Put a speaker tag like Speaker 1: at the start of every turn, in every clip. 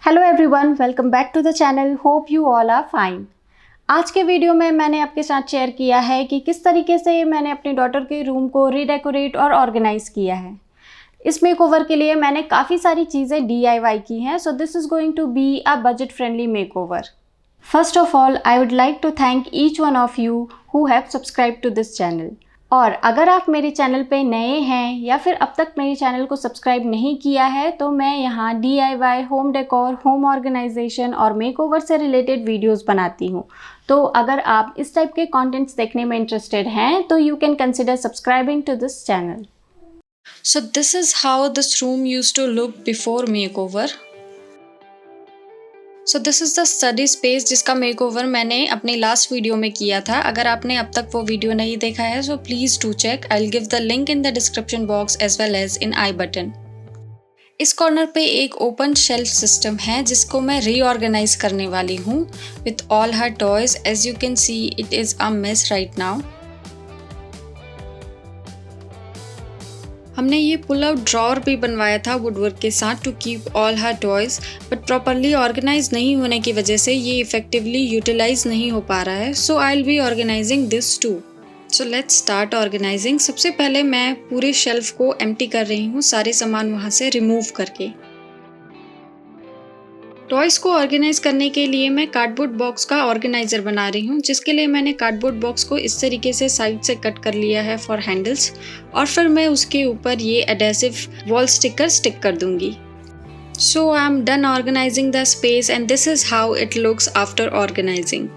Speaker 1: Hello everyone, welcome back to the channel. Hope you all are fine. आज के video में मैंने आपके साथ शेयर किया है कि किस तरीके से मैंने अपनी डॉटर के रूम को रीडेकोरेट और ऑर्गेनाइज किया है। इस मेकओवर के लिए मैंने काफ़ी सारी चीज़ें DIY की हैं, so this is going to be a budget friendly makeover. First of all I would like to thank each one of you who have subscribe to this channel. और अगर आप मेरे चैनल पे नए हैं या फिर अब तक मेरे चैनल को सब्सक्राइब नहीं किया है तो मैं यहाँ DIY, home decor, home organization और मेकओवर से रिलेटेड वीडियोस बनाती हूँ। तो अगर आप इस टाइप के कंटेंट्स देखने में इंटरेस्टेड हैं तो you can consider subscribing to this channel. So this is how this room used to look before makeover. So this is the study space जिसका मेकओवर मैंने अपने लास्ट वीडियो में किया था। अगर आपने अब तक वो वीडियो नहीं देखा है so please do check. I'll give the link in the description box as well as in I button. इस कॉर्नर पे एक ओपन शेल्फ सिस्टम है जिसको मैं रीऑर्गेनाइज करने वाली हूँ with all her toys. As you can see it is a mess right now. हमने ये पुल आउट ड्रॉअर भी बनवाया था वुडवर्क के साथ to keep all her toys, but properly organize नहीं होने की वजह से ये इफेक्टिवली यूटिलाइज नहीं हो पा रहा है। So I will be organizing this too. So let's start organizing. सबसे पहले मैं पूरे शेल्फ को एम्प्टी कर रही हूँ, सारे सामान वहाँ से रिमूव करके। टॉयज़ को ऑर्गेनाइज करने के लिए मैं कार्डबोर्ड बॉक्स का ऑर्गेनाइज़र बना रही हूँ, जिसके लिए मैंने कार्डबोर्ड बॉक्स को इस तरीके से साइड से कट कर लिया है फॉर हैंडल्स, और फिर मैं उसके ऊपर ये एडेसिव वॉल स्टिकर स्टिक कर दूंगी। So I am done organizing the space and this is how it looks after organizing.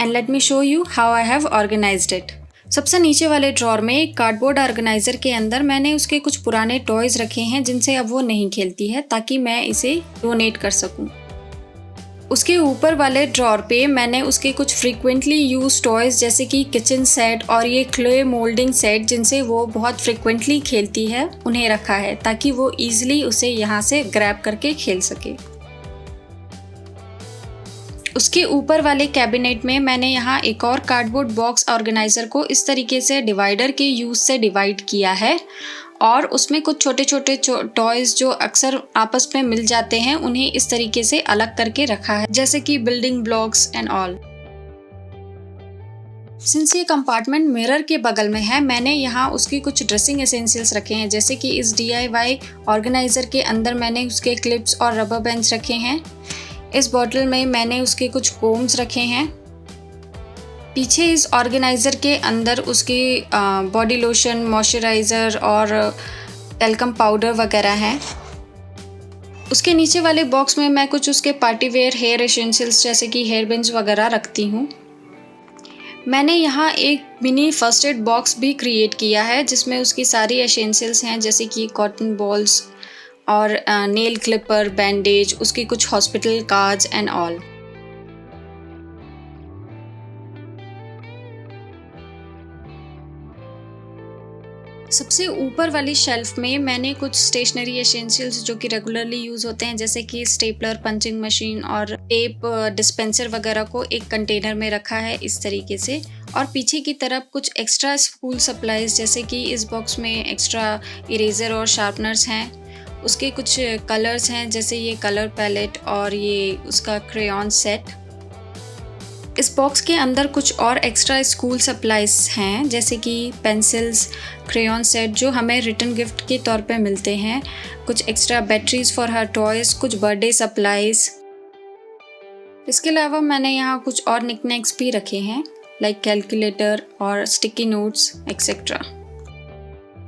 Speaker 1: And let me show you how I have organized it. सबसे नीचे वाले ड्रॉर में एक कार्डबोर्ड ऑर्गेनाइजर के अंदर मैंने उसके कुछ पुराने टॉयज़ रखे हैं जिनसे अब वो नहीं खेलती है, ताकि मैं इसे डोनेट कर सकूं। उसके ऊपर वाले ड्रॉर पे मैंने उसके कुछ फ्रीक्वेंटली यूज टॉयज़ जैसे कि किचन सेट और ये क्ले मोल्डिंग सेट जिनसे वो बहुत फ्रीक्वेंटली खेलती है, उन्हें रखा है ताकि वो ईजिली उसे यहाँ से ग्रैब करके खेल सके। उसके ऊपर वाले कैबिनेट में मैंने यहाँ एक और कार्डबोर्ड बॉक्स ऑर्गेनाइज़र को इस तरीके से डिवाइडर के यूज़ से डिवाइड किया है, और उसमें कुछ छोटे छोटे टॉयज़ जो अक्सर आपस में मिल जाते हैं उन्हें इस तरीके से अलग करके रखा है, जैसे कि building blocks and all. Since ये कंपार्टमेंट मिरर के बगल में है, मैंने यहाँ उसकी कुछ ड्रेसिंग एसेंशियल्स रखे हैं, जैसे कि इस DIY ऑर्गेनाइज़र के अंदर मैंने उसके क्लिप्स और रबर बैंड्स रखे हैं। इस बॉटल में मैंने उसके कुछ कोम्स रखे हैं। पीछे इस ऑर्गेनाइज़र के अंदर उसके बॉडी लोशन, मॉइस्चराइज़र और टेल्कम पाउडर वगैरह हैं। उसके नीचे वाले बॉक्स में मैं कुछ उसके पार्टी वेयर हेयर एसेंशियल्स जैसे कि हेयर बैंड्स वगैरह रखती हूँ। मैंने यहाँ एक मिनी फर्स्ट एड बॉक्स भी क्रिएट किया है जिसमें उसकी सारी एसेंशियल्स हैं, जैसे कि कॉटन बॉल्स और नेल क्लिपर, बैंडेज, उसके कुछ हॉस्पिटल कार्ड्स एंड ऑल। सबसे ऊपर वाली शेल्फ में मैंने कुछ स्टेशनरी एसेंशियल्स जो कि रेगुलरली यूज़ होते हैं, जैसे कि स्टेपलर, पंचिंग मशीन और टेप डिस्पेंसर वगैरह को एक कंटेनर में रखा है इस तरीके से। और पीछे की तरफ कुछ एक्स्ट्रा स्कूल सप्लाईज, जैसे कि इस बॉक्स में एक्स्ट्रा इरेज़र और शार्पनर्स हैं, उसके कुछ कलर्स हैं जैसे ये कलर पैलेट और ये उसका क्रेयॉन सेट। इस बॉक्स के अंदर कुछ और एक्स्ट्रा स्कूल सप्लाईज हैं, जैसे कि पेंसिल्स, क्रेयॉन सेट जो हमें रिटर्न गिफ्ट के तौर पे मिलते हैं, कुछ extra batteries for her toys, कुछ बर्थडे सप्लाईज। इसके अलावा मैंने यहाँ कुछ और निकनेक्स भी रखे हैं, लाइक कैलकुलेटर और स्टिकी नोट्स एक्सेट्रा।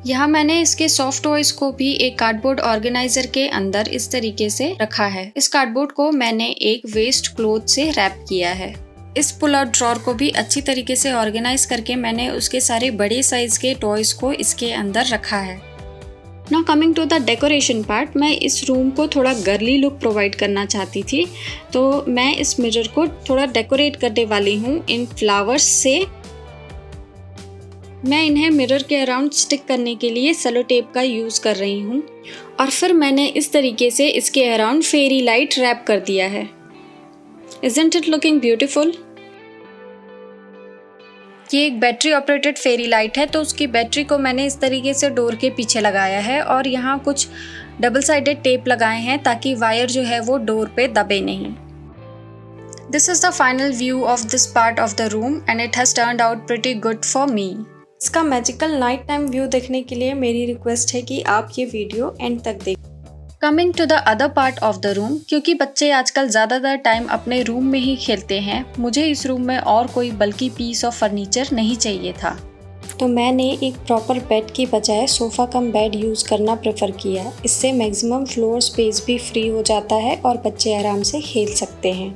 Speaker 1: यहाँ मैंने इसके सॉफ्ट टॉयज़ को भी एक कार्डबोर्ड ऑर्गेनाइज़र के अंदर इस तरीके से रखा है। इस कार्डबोर्ड को मैंने एक वेस्ट क्लॉथ से रैप किया है। इस पुल आउट ड्रॉअर को भी अच्छी तरीके से ऑर्गेनाइज करके मैंने उसके सारे बड़े साइज के टॉयज़ को इसके अंदर रखा है। Now coming to the decoration part, मैं इस रूम को थोड़ा गर्ली लुक प्रोवाइड करना चाहती थी, तो मैं इस मिरर को थोड़ा डेकोरेट करने वाली हूँ इन फ्लावर्स से। मैं इन्हें मिरर के अराउंड स्टिक करने के लिए सेलो टेप का यूज़ कर रही हूँ, और फिर मैंने इस तरीके से इसके अराउंड फेरी लाइट रैप कर दिया है। Isn't it looking beautiful? ये एक बैटरी ऑपरेटेड फेरी लाइट है, तो उसकी बैटरी को मैंने इस तरीके से डोर के पीछे लगाया है, और यहाँ कुछ डबल साइडेड टेप लगाए हैं ताकि वायर जो है वो डोर पे दबे नहीं। This is the final view of this part of the room and it has turned out pretty good for me. इसका मैजिकल नाइट टाइम व्यू देखने के लिए मेरी रिक्वेस्ट है कि आप ये वीडियो एंड तक देखें। Coming to the other part of the room, क्योंकि बच्चे आजकल ज़्यादातर टाइम अपने रूम में ही खेलते हैं, मुझे इस रूम में और कोई बल्कि पीस ऑफ फर्नीचर नहीं चाहिए था, तो मैंने एक प्रॉपर बेड की बजाय सोफ़ा कम बेड यूज़ करना प्रेफर किया। इससे मैक्सिमम फ्लोर स्पेस भी फ्री हो जाता है और बच्चे आराम से खेल सकते हैं।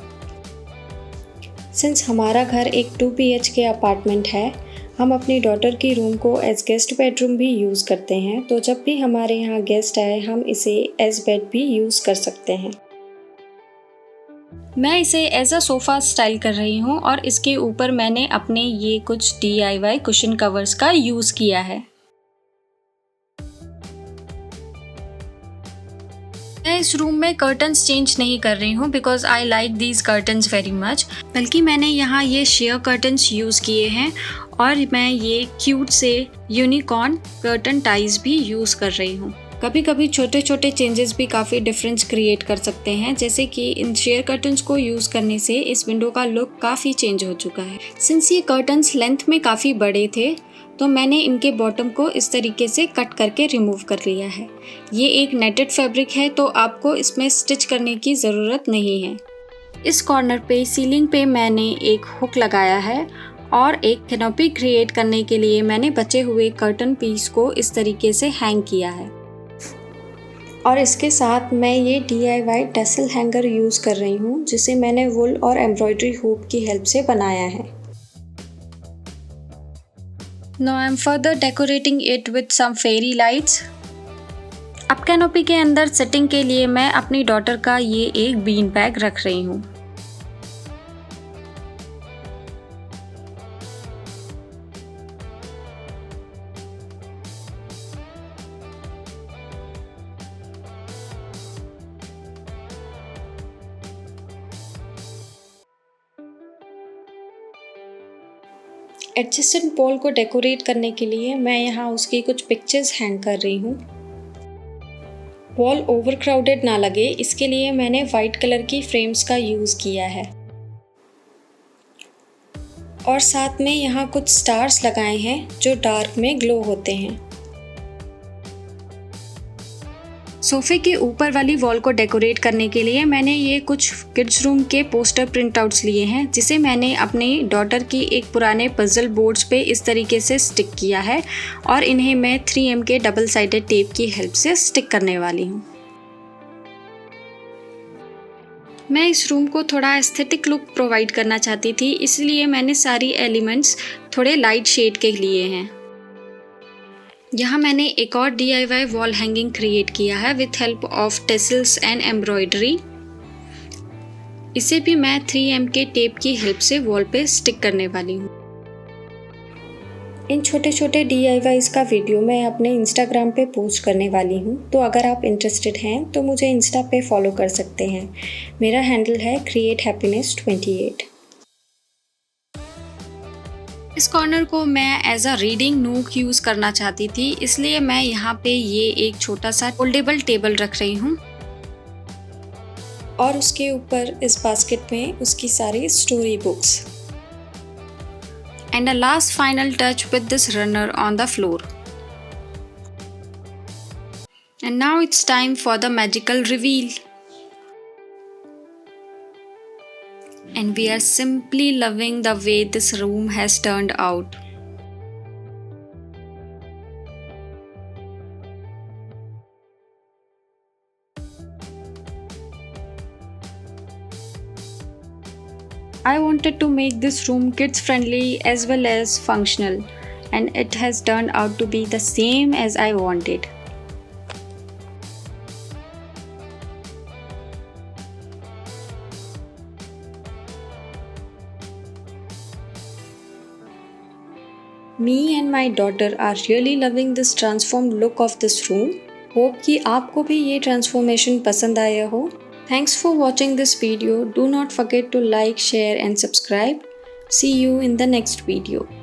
Speaker 1: सिंस हमारा घर एक 2 BHK अपार्टमेंट है, हम अपनी डॉटर की रूम को एज गेस्ट बेडरूम भी यूज़ करते हैं, तो जब भी हमारे यहाँ गेस्ट आए हम इसे एज बेड भी यूज़ कर सकते हैं। मैं इसे एज अ सोफ़ा स्टाइल कर रही हूँ और इसके ऊपर मैंने अपने ये कुछ DIY कुशन कवर्स का यूज़ किया है। मैं इस रूम में कर्टन्स चेंज नहीं कर रही हूँ because I like these curtains very much, बल्कि मैंने यहाँ ये शेयर कर्टन्स यूज़ किए हैं और मैं ये क्यूट से यूनिकॉर्न कर्टन टाइज भी यूज़ कर रही हूँ। कभी कभी छोटे छोटे चेंजेस भी काफ़ी डिफरेंस क्रिएट कर सकते हैं, जैसे कि इन शेयर कर्टन्स को यूज़ करने से इस विंडो का लुक काफ़ी चेंज हो चुका है। सिंस ये कर्टन्स लेंथ में काफ़ी बड़े थे तो मैंने इनके बॉटम को इस तरीके से कट करके रिमूव कर लिया है। ये एक नेटेड फैब्रिक है तो आपको इसमें स्टिच करने की ज़रूरत नहीं है। इस कॉर्नर पे सीलिंग पे मैंने एक हुक लगाया है और एक कैनोपी क्रिएट करने के लिए मैंने बचे हुए कर्टन पीस को इस तरीके से हैंग किया है। और इसके साथ मैं ये DIY टसल हैंगर यूज़ कर रही हूँ, जिसे मैंने वुल और एम्ब्रॉयडरी हुक की हेल्प से बनाया है। Now I'm further decorating it with some fairy lights. अब कैनोपी के अंदर सेटिंग के लिए मैं अपनी डॉटर का ये एक बीन बैग रख रही हूँ। एडजेसेंट वॉल को डेकोरेट करने के लिए मैं यहाँ उसकी कुछ पिक्चर्स हैंग कर रही हूँ। वॉल ओवर क्राउडेड ना लगे इसके लिए मैंने वाइट कलर की फ्रेम्स का यूज़ किया है और साथ में यहाँ कुछ स्टार्स लगाए हैं जो डार्क में ग्लो होते हैं। सोफ़े के ऊपर वाली वॉल को डेकोरेट करने के लिए मैंने ये कुछ किड्स रूम के पोस्टर प्रिंट आउट्स लिए हैं, जिसे मैंने अपनी डॉटर की एक पुराने पजल बोर्ड्स पे इस तरीके से स्टिक किया है और इन्हें मैं 3M के डबल साइडेड टेप की हेल्प से स्टिक करने वाली हूँ। मैं इस रूम को थोड़ा एस्थेटिक लुक प्रोवाइड करना चाहती थी, इसलिए मैंने सारी एलिमेंट्स थोड़े लाइट शेड के लिए हैं। यहाँ मैंने एक और DIY वॉल हैंगिंग क्रिएट किया है with help of tassels and embroidery. इसे भी मैं 3M के टेप की हेल्प से वॉल पे स्टिक करने वाली हूँ। इन छोटे छोटे DIYs का वीडियो मैं अपने इंस्टाग्राम पे पोस्ट करने वाली हूँ, तो अगर आप इंटरेस्टेड हैं तो मुझे इंस्टा पे फॉलो कर सकते हैं। मेरा हैंडल है createhappiness28। इस कॉर्नर को मैं as a reading nook use करना चाहती थी, इसलिए मैं यहाँ पे ये एक छोटा सा फोल्डेबल टेबल रख रही हूँ और उसके ऊपर इस बास्केट में उसकी सारी story books. And a last final touch with this runner on the floor. And now it's time for the magical reveal. And we are simply loving the way this room has turned out. I wanted to make this room kids friendly as well as functional, and it has turned out to be the same as I wanted. Me and my daughter are really loving this transformed look of this room. Hope कि आपको भी ये transformation पसंद आया हो। Thanks for watching this video. Do not forget to like, share and subscribe. See you in the next video.